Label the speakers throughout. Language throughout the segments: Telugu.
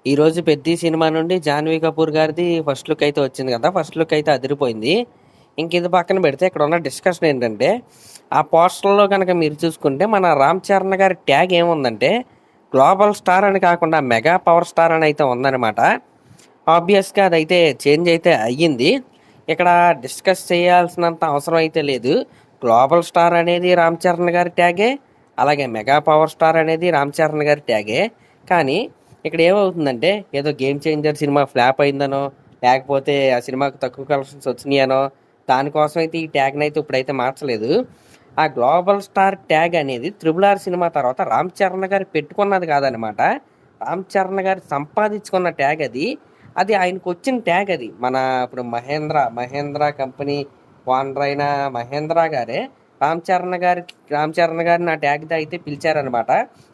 Speaker 1: ఈరోజు 'పెద్ది' సినిమా నుండి 'జాన్వీ కపూర్' గారిది ఫస్ట్ లుక్ అయితే వచ్చింది కదా! ఫస్ట్ లుక్ అయితే అదిరిపోయింది. ఇంక ఇది పక్కన పెడితే ఇక్కడున్న డిస్కషన్ ఏంటంటే, ఆ పోస్టర్‌లో గనక మీరు చూసుకుంటే మన 'రామ్ చరణ్' గారి ట్యాగ్ ఏముందంటే, గ్లోబల్ స్టార్ అని కాకుండా మెగా పవర్ స్టార్ అని అయితే ఉందనమాట. ఆబ్వియస్‌గా అదైతే చేంజ్ అయితే అయ్యింది. ఇక్కడ డిస్కస్ చేయాల్సినంత అవసరం అయితే లేదు. గ్లోబల్ స్టార్ అనేది 'రామ్ చరణ్' గారి ట్యాగే. అలాగే మెగా పవర్ స్టార్ అనేది 'రామ్ చరణ్' గారి ట్యాగే. కానీ ఇక్కడ ఏమవుతుందంటే ఏదో 'గేమ్ చేంజర్' సినిమా ఫ్లాప్ అయిందనో, లేకపోతే ఆ సినిమాకు తక్కువ కలెక్షన్స్ వచ్చినాయనో, దానికోసం అయితే ఈ ట్యాగ్‌ని అయితే ఇప్పుడైతే మార్చలేదు. ఆ గ్లోబల్ స్టార్ ట్యాగ్ అనేది 'త్రిబుల్ ఆర్' సినిమా తర్వాత 'రామ్ చరణ్' గారు పెట్టుకున్నది కాదనమాట. 'రామ్ చరణ్' గారు సంపాదించుకున్న ట్యాగ్ అది. అది ఆయనకొచ్చిన ట్యాగ్ అది. మన ఇప్పుడు మహేంద్ర కంపెనీ ఓనర్ అయిన మహేంద్ర గారే రామ్ చరణ్ గారిని ఆ ట్యాగ్‌తో అయితే పిలిచారనమాట.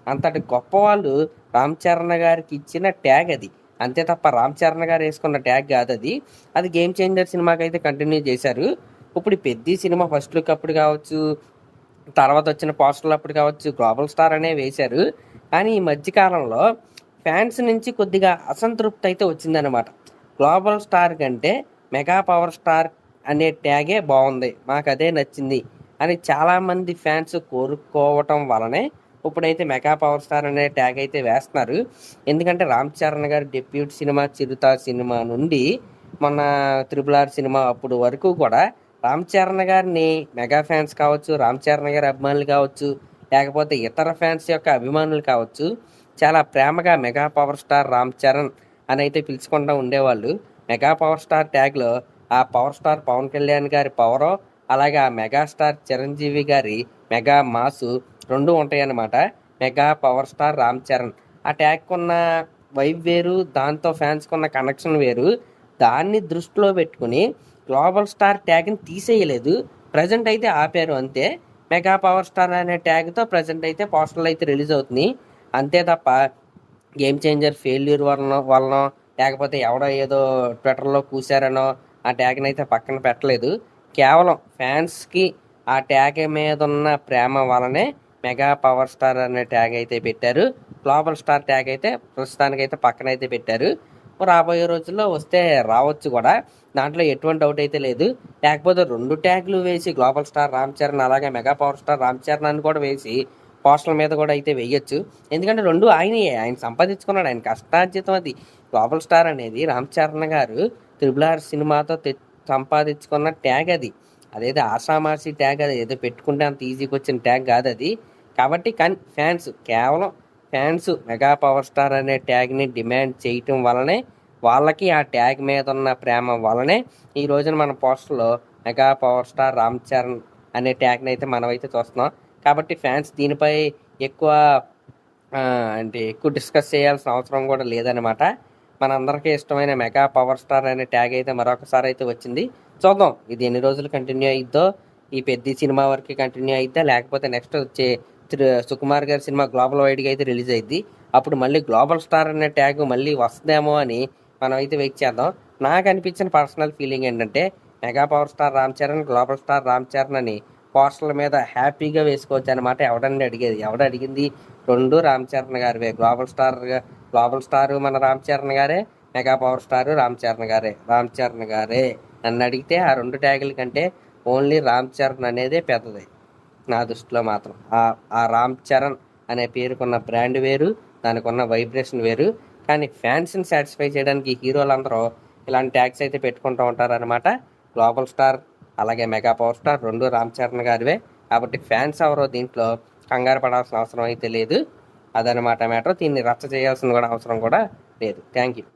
Speaker 1: అంతటి గొప్పవాళ్ళు రామ్ చరణ్ గారికి ఇచ్చిన ట్యాగ్ అది. అంతే తప్ప రామ్ చరణ్ గారు వేసుకున్న ట్యాగ్ కాదది. అది 'గేమ్ చేంజర్' సినిమాకైతే కంటిన్యూ చేశారు. ఇప్పుడు ఈ 'పెద్ది' సినిమా ఫస్ట్ లుక్ అప్పుడు కావచ్చు, తర్వాత వచ్చిన పోస్టర్లు అప్పుడు కావచ్చు, గ్లోబల్ స్టార్ అనే వేశారు. కానీ ఈ మధ్య కాలంలో ఫ్యాన్స్ నుంచి కొద్దిగా అసంతృప్తి అయితే వచ్చిందనమాట. గ్లోబల్ స్టార్ కంటే మెగా పవర్ స్టార్ అనే ట్యాగే బాగుంది, మాకు అదే నచ్చింది అని చాలామంది ఫ్యాన్స్ కోరుకోవటం వలనే ఇప్పుడైతే మెగా పవర్ స్టార్ అనే ట్యాగ్ అయితే వేస్తున్నారు. ఎందుకంటే 'రామ్ చరణ్' గారి డెబ్యూట్ సినిమా 'చిరుత' సినిమా నుండి మొన్న 'త్రిబుల్ ఆర్' సినిమా అప్పుడు వరకు కూడా రామ్ చరణ్ గారిని మెగా ఫ్యాన్స్ కావచ్చు, రామ్ చరణ్ గారి అభిమానులు కావచ్చు, లేకపోతే ఇతర ఫ్యాన్స్ యొక్క అభిమానులు కావచ్చు, చాలా ప్రేమగా mega power star Ram Charan అని అయితే పిలుచుకుంటూ ఉండేవాళ్ళు. మెగా పవర్ స్టార్ ట్యాగ్లో ఆ పవర్ స్టార్ పవన్ కళ్యాణ్ గారి పవరు, అలాగే ఆ మెగాస్టార్ చిరంజీవి గారి మెగా మాసు రెండు ఉంటాయన్నమాట. Mega power star Ram Charan ఆ ట్యాగ్ ఉన్న వైబ్ వేరు, దాంతో ఫ్యాన్స్కి ఉన్న కనెక్షన్ వేరు. దాన్ని దృష్టిలో పెట్టుకుని గ్లోబల్ స్టార్ ట్యాగ్ని తీసేయలేదు, ప్రజెంట్ అయితే ఆపారు అంతే. మెగా పవర్ స్టార్ అనే ట్యాగ్తో ప్రజెంట్ అయితే పోస్టర్లు అయితే రిలీజ్ అవుతున్నాయి అంతే తప్ప 'గేమ్ చేంజర్' ఫెయిల్యూర్ వలనో లేకపోతే ఎవడో ఏదో ట్విట్టర్లో కూశారనో ఆ ట్యాగ్ని అయితే పక్కన పెట్టలేదు. కేవలం ఫ్యాన్స్కి ఆ ట్యాగ్ మీద ఉన్న ప్రేమ వలనే మెగా పవర్ స్టార్ అనే ట్యాగ్ అయితే పెట్టారు. గ్లోబల్ స్టార్ ట్యాగ్ అయితే ప్రస్తుతానికైతే పక్కన అయితే పెట్టారు. రాబోయే రోజుల్లో వస్తే రావచ్చు కూడా, దాంట్లో ఎటువంటి డౌట్ అయితే లేదు. లేకపోతే రెండు ట్యాగ్లు వేసి గ్లోబల్ స్టార్ రామ్ చరణ్ అలాగే mega power star Ram Charan అని కూడా వేసి పోస్టర్ల మీద కూడా అయితే వేయొచ్చు. ఎందుకంటే రెండు ఆయన సంపాదించుకున్నాడు, ఆయన కష్టార్జితం అది. గ్లోబల్ స్టార్ అనేది రామ్ చరణ్ గారు 'త్రిబుల్ ఆర్' సినిమాతో సంపాదించుకున్న ట్యాగ్ అది. అదేదో ఆషామాషి ట్యాగ్, అది ఏదో పెట్టుకుంటే అంత ఈజీగా వచ్చిన ట్యాగ్ కాదు అది. కాబట్టి కానీ కేవలం ఫ్యాన్స్ మెగా పవర్ స్టార్ అనే ట్యాగ్ని డిమాండ్ చేయటం వలనే, వాళ్ళకి ఆ ట్యాగ్ మీద ఉన్న ప్రేమ వలనే ఈ రోజున మన పోస్టర్లో mega power star Ram Charan అనే ట్యాగ్ని అయితే మనమైతే చూస్తున్నాం. కాబట్టి ఫ్యాన్స్ దీనిపై ఎక్కువ ఎక్కువ డిస్కస్ చేయాల్సిన అవసరం కూడా లేదనమాట. మనందరికీ ఇష్టమైన మెగా పవర్ స్టార్ అనే ట్యాగ్ అయితే మరొకసారి అయితే వచ్చింది. చూద్దాం ఇది ఎన్ని రోజులు కంటిన్యూ అయిద్దో, ఈ 'పెద్ది' సినిమా వరకు కంటిన్యూ అయిద్దా, లేకపోతే నెక్స్ట్ వచ్చే సుకుమార్ గారి సినిమా గ్లోబల్ వైడ్గా అయితే రిలీజ్ అయింది, అప్పుడు మళ్ళీ గ్లోబల్ స్టార్ అనే ట్యాగ్ మళ్ళీ వస్తుందేమో అని మనం అయితే వెయిట్ చేద్దాం. నాకు అనిపించిన పర్సనల్ ఫీలింగ్ ఏంటంటే, mega power star Ram Charan, global star Ram Charan అని పోస్టర్ల మీద హ్యాపీగా వేసుకోవచ్చు అనమాట. ఎవడు అడిగింది రెండు రామ్ చరణ్ గారివే. గ్లోబల్ స్టార్ మన రామ్ చరణ్ గారే, mega power star Ram Charan గారే నన్ను అడిగితే ఆ రెండు ట్యాగుల కంటే ఓన్లీ రామ్ చరణ్ అనేదే పెద్దది నా దృష్టిలో మాత్రం. ఆ రామ్ చరణ్ అనే పేరుకున్న బ్రాండ్ వేరు, దానికి ఉన్న వైబ్రేషన్ వేరు. కానీ ఫ్యాన్స్ని సాటిస్ఫై చేయడానికి హీరోలందరూ ఇలాంటి ట్యాగ్స్ అయితే పెట్టుకుంటూ ఉంటారనమాట. గ్లోబల్ స్టార్ అలాగే మెగా పవర్ స్టార్ రెండు రామ్ చరణ్ గారివే. కాబట్టి ఫ్యాన్స్ ఎవరో దీంట్లో కంగారు పడాల్సిన అవసరం అయితే లేదు. అదనమాట మ్యాటర్. దీన్ని రచ్చ చేయాల్సిన కూడా అవసరం కూడా లేదు. Thank you.